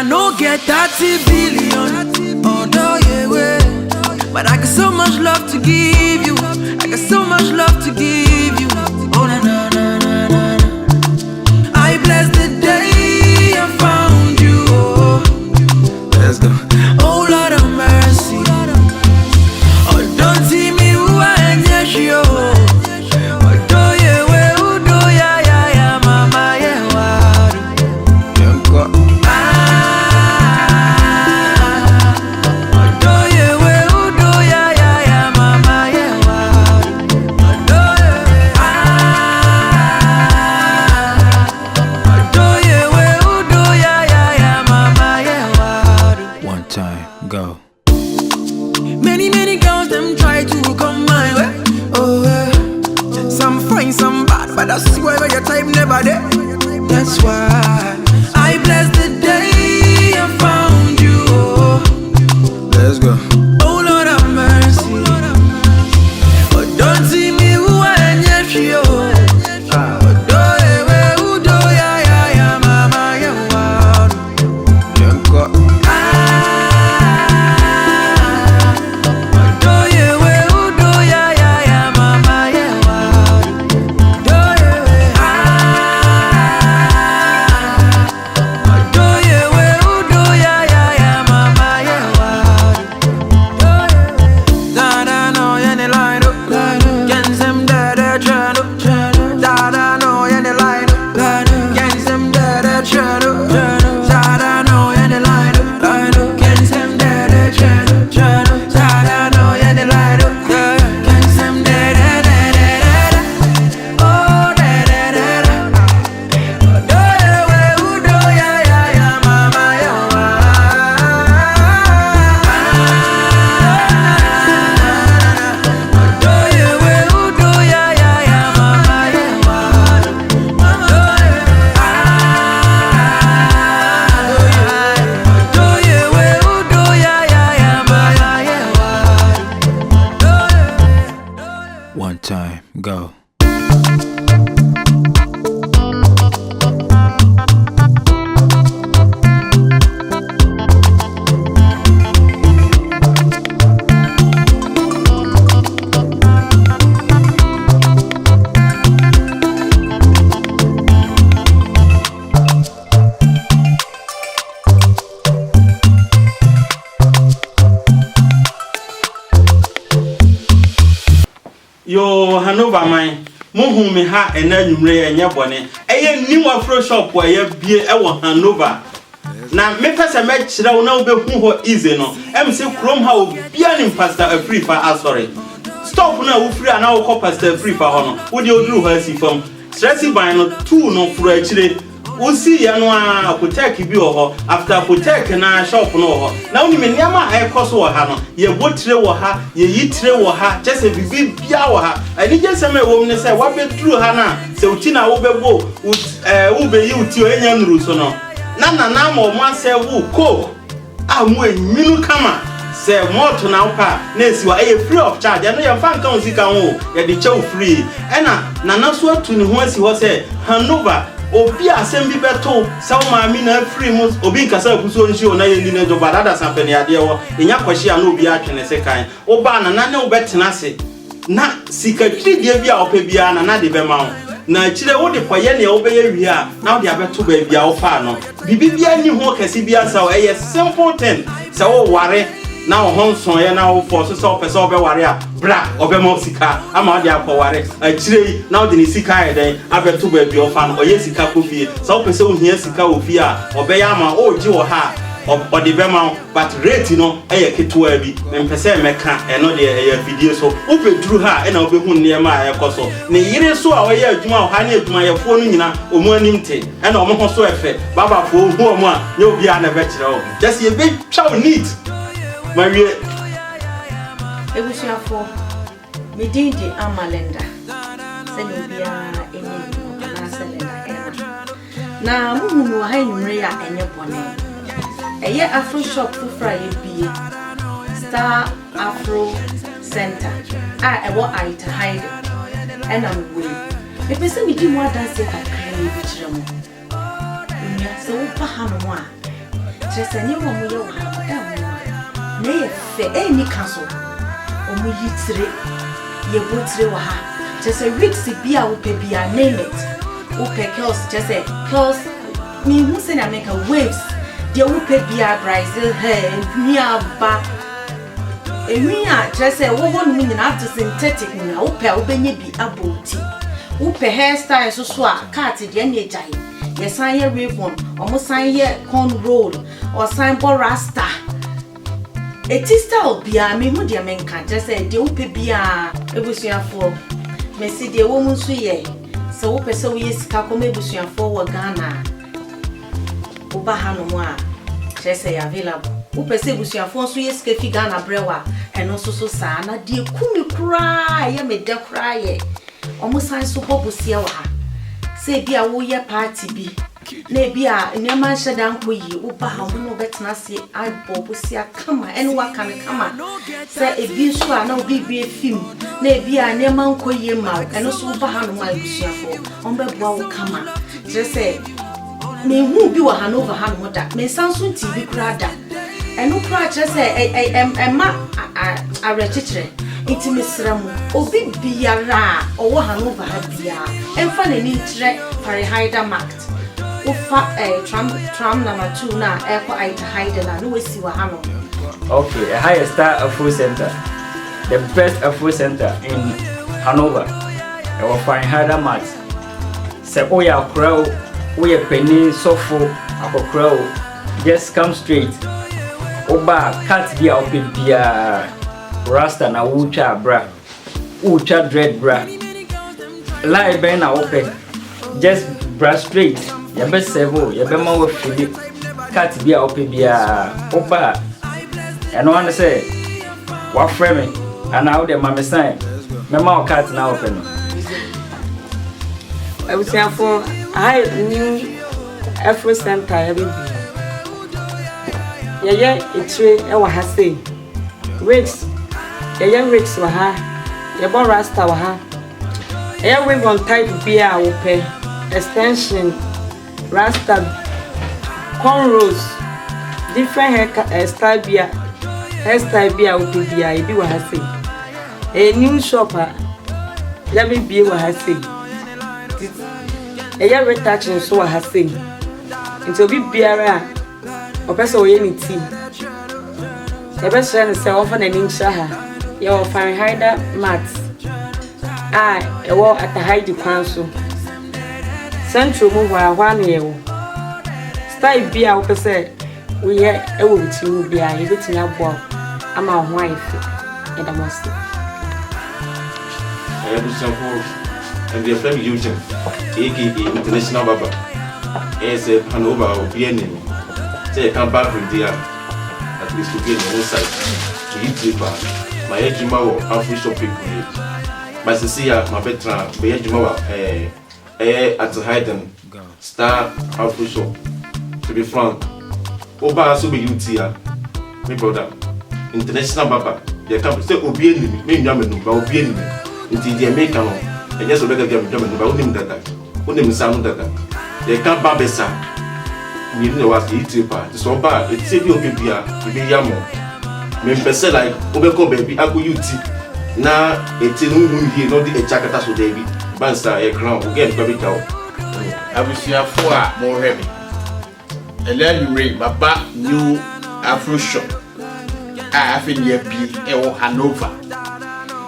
no get 30 billion, although yeah, but I got so much love to give you. I got so much love to give you. Oh na na na na na. I bless the day I found you. Oh, let's go. Oh Lord of mercy. Oh, don't see me who I am, yes you. Oh, do you who do ya ya ya mama ya waru. Go. Many girls them try to come my way. Oh, some fine, some bad, but I swear your type never there. That's why I bless the day I found you. Oh, Let's go. oh Lord of mercy. Oh, don't see me who I am, yes you. One time, go. Yo, Hanover mine. Mohu me ha ena nwumre enye bone. Eye new afro shop wa ye bie e wo Hanover. Na me pese me kire wo na wo be hu ho easy no. Em se krom ha obia ni pastor free fa asori. Stop na wo free ana wo ko pastor free fa ho no. Wo de oduru ho asifam. Stressy ban no 2 no furo akire. Usi ya no apotek bi ho after apotek na shop no ho na oni me niama ekoso wo ha no ye botire wo ha ye yitire wo ha chese bibi bia wo ha ani je sema wo ne se wa beduru ha na se uti na wo bebo wo be yi uti o enya nuru so no na mo mo ase wo coke amu enwinu kama se moto na upa na esiwa free of charge no ye fa nka osika ho ye de chew free na so atu ne ho asi ho se Hanover obi asem bi beto saw maami na free mu obi nkasa abuso nshi o na ye ni na joba dada sampani ade wo enya kwashi a na obi atwene se kan oba na ne obetena se na sikatri die bi a opa bia na de be ma wo na kire wo de koye ne obeye wi a na wo de abeto ba bia wo fa no bibi bia ni ho kase bia saw simple thing saw ware na honson ye na wo force so pese obe ware a bra obe ma sika ama de akoware akire na wo de ni sika ye den abeto ba bi ofa no oye sika kofie so pese wo hia sika ofie a obe ya ma oji wo ha odi be ma but rate no eye ketua bi mpese meka eno de eye video so obe duru ha na obe hu ne ma ekoso ne yire so a oye adwuma o ha ne adwuma ye fo no nyina omu animte na omo ho so efe baba fo hu omu a ye obi a na be kire o just ye be chow neat Marie Ebusuafo medindi amalenda sene bia enye na selenda na muhunu ha nwure ya enye bone eye afro shop fufra ye bie Star Afro Center ewo aita hide ena mwe epese midi mo adanse kakra bi kire mo nya se wo pa ha no a just any one we are. Nay, any castle. Omu yitre, ye buttre waha. Just a Rixie beer will be a name it. Upe kills, just a kills me who send I make a waves. The upe beer Brazil hair and near back. And we are just a 1 minute after synthetic now. Upe obey be a booty. Upe hairstyle so swat, cat it yenny jay. Yes, I hear ribbon, almost sign here corn roll or sign for rasta. A tista be a me would your men can't just say, the upe beer. It was your for. Messi the woman sweet. So upe so yes, Kakome Busian for Ghana. Uba Hanoa, just say available. Upe se Busian for sweet skefi Ghana brewa, and also so sana, dear Kumi cry, I made the cry. Almost sign so Busia. Say be a warrior party be. Maybe a near shed down for you, Upa Hamuno Betnasi, I Bobusia come and what can come. Say a bisua no be a film. Maybe a near man ko ye mouth and also Upa Hanuma Busia for on the bow come. Just say, may who be a Hanover Hanuta, may sound soon TV crada. And no cry just say, I am a ma a regitre. It's Miss Ramu, or big Biara, or Hanover Bia, and funny need for a hider marked. Ufa tram number 2 now, airport I to hide and we see what happened. Okay, a higher star Afro Center, the best Afro Center in Hanover. I will find harder mats. Say, oh, yeah, crow, we a penny, so full, a crow, just come straight. Oba, cat be out with the Rasta na ucha bra, ucha dread bra. Lie ben na open, just bra straight. Ya be sevo, ya be ma we fili. Cat be out with the oba. And one say, what frame me? And now the mama sign. My mouth cat now open. I would say for I new Afro Center every day. Yeah, it's true. I was say, Ricks. Yeah, Ricks were ha. Yeah, bon Rasta were ha. Yeah, we want type beer will pay extension, Rasta, cornrows, different hairstyle beer. Hairstyle beer will be beer. If you were say, a new shopper. Yeah, me be what I say. Yeah, retouching so I say. Into be beer. Or person or any tea. The best friend is often an inch. You'll find hider mats. I walk at the hide council. Central move while 1 year. Style be our person. We are able to be a bit in our walk. I'm our wife, and I must. I am Sample and their family using AKA International Baba. As a Hanover or Piano. Say, come back with the at least to get on one side to eat it. My ejima or Afro shop people. My sister, my veteran, my ejima at Hayden Star Afro shop. To be frank, Oba so be UTR, my brother. International Baba, they come say Obi enemy, me Yamenu, but Obi enemy. Until the American, and yes, Obega Yamenu, but only that. Only Misan that. They can't babesa. We know what it's about. So bad, it's a little bit here, we be yamo. Me person like Obeko baby, I go UT. Now, it's a new moon here, not the Chakata so David. Bansa, a crown, we get baby cow. I will see a 4 more heavy. And then you read Baba new Afro shop. I have in your B. Hanover.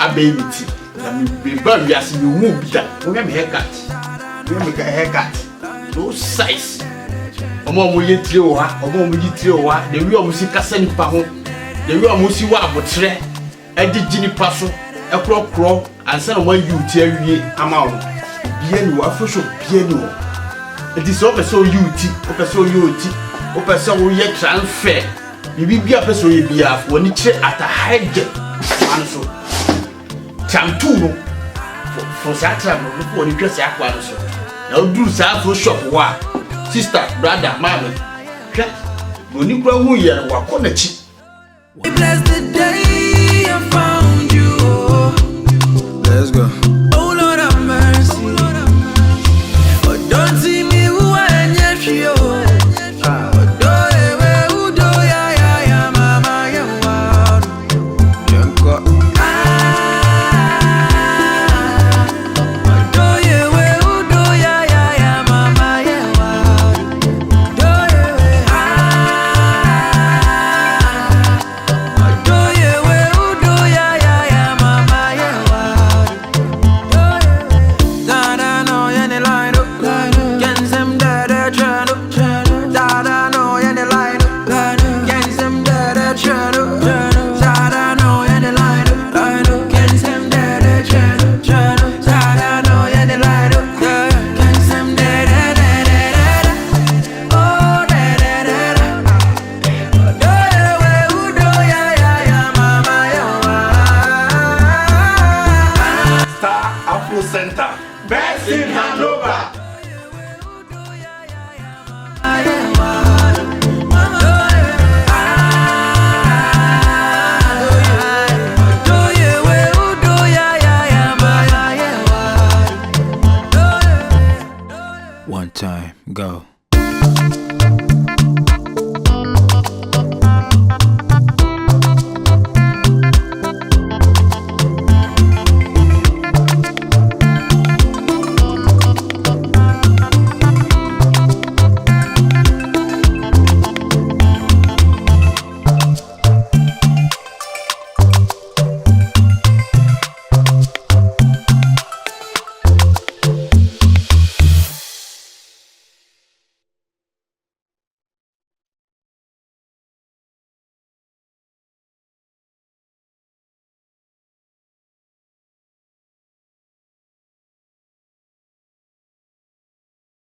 A baby tea. I mean, be buried as you move that. We have a haircut. We make a haircut. No size. Omo mo ye tire wa, omo mo yi tire wa, de wi omo si kasa nipa ho, de wi omo si wa abotre, e gigi nipa so, e krokro, ansa no man you ti awie ama wo. Bia ni wa afosho bia ni wo. E di so person you ti, o person you ti, o person wo ye transfer. Bibi bia person ye bia afo ni kire atahide. Anso. Tam tu no. For satra no ko ni twese akwa no so. Na oduru sa afro shop wa. Sister, brother, mommy, what? When you grow, we are walking.